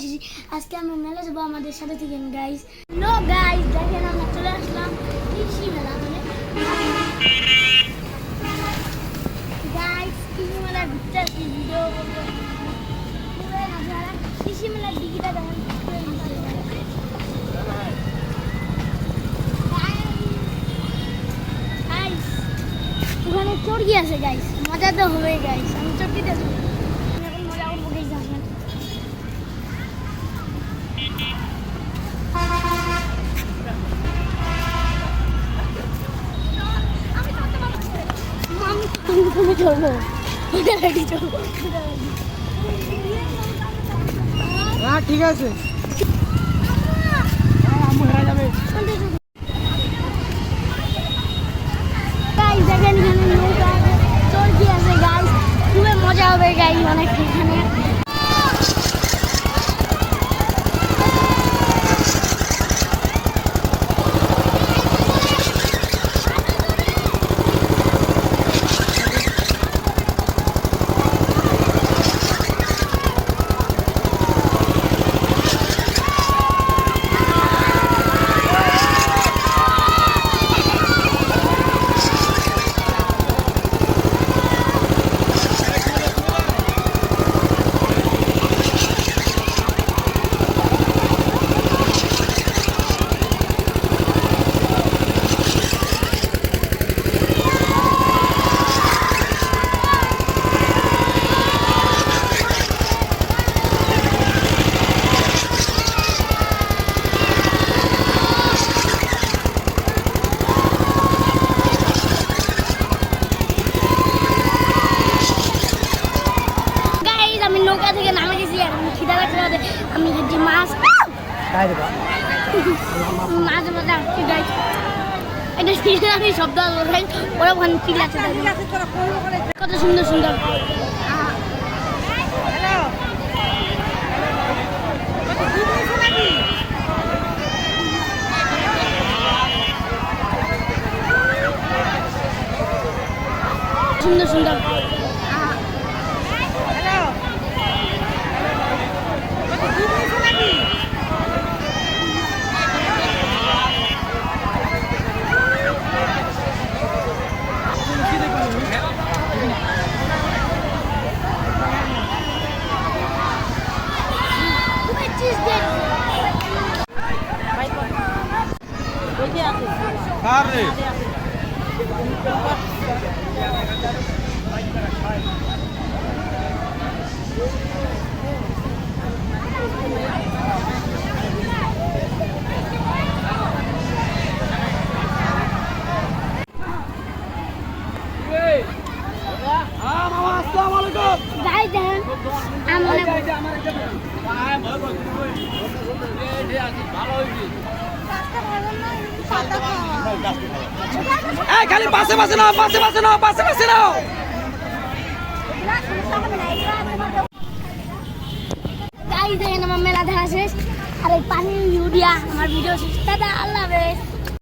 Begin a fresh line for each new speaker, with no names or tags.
এসেছি। আজকে আমরা মেলা যাবো, আমাদের সাথে থাকেন গাইস। নো গাইস, দেখেন আমরা চলে আসলাম কৃষি মেলা। মানে গাইস কৃষি মেলা ঘুরতে আসছি, ভিডিও করবো। কৃষি মেলার টিকিটটা দেখেন ওখানে চর্কি আছে গাইস, মজা তো হবে গাইস। আমি চর্কিতে এখন মজা করবো গাইস। আসেন তুমি চলবো, চলবো।
হ্যাঁ ঠিক আছে,
দেখেন এখানে নৌকা চলতি আছে গাইস, খুবই মজা হবে গাইস অনেক এখানে। আমি নৌকা থেকে নামে গেছি, এখন খিদা লাগছে। আমি যে মাছ মাছ মাঝে আসছি গাইস, এটা সিনারি শব্দ ওরা ওখানে চিল্লাচ্ছে। কত সুন্দর সুন্দর সুন্দর সুন্দর
খালি পাশে পাশে নাও, পাশে পাশে নাও, পাশে পাশে নাও।
গাইস দেখেন আমার মেলা দেখা শেষ, আর এই পানির ভিডিও আমার ভিডিও শেষ। দাদা আল্লাহ হাফেজ।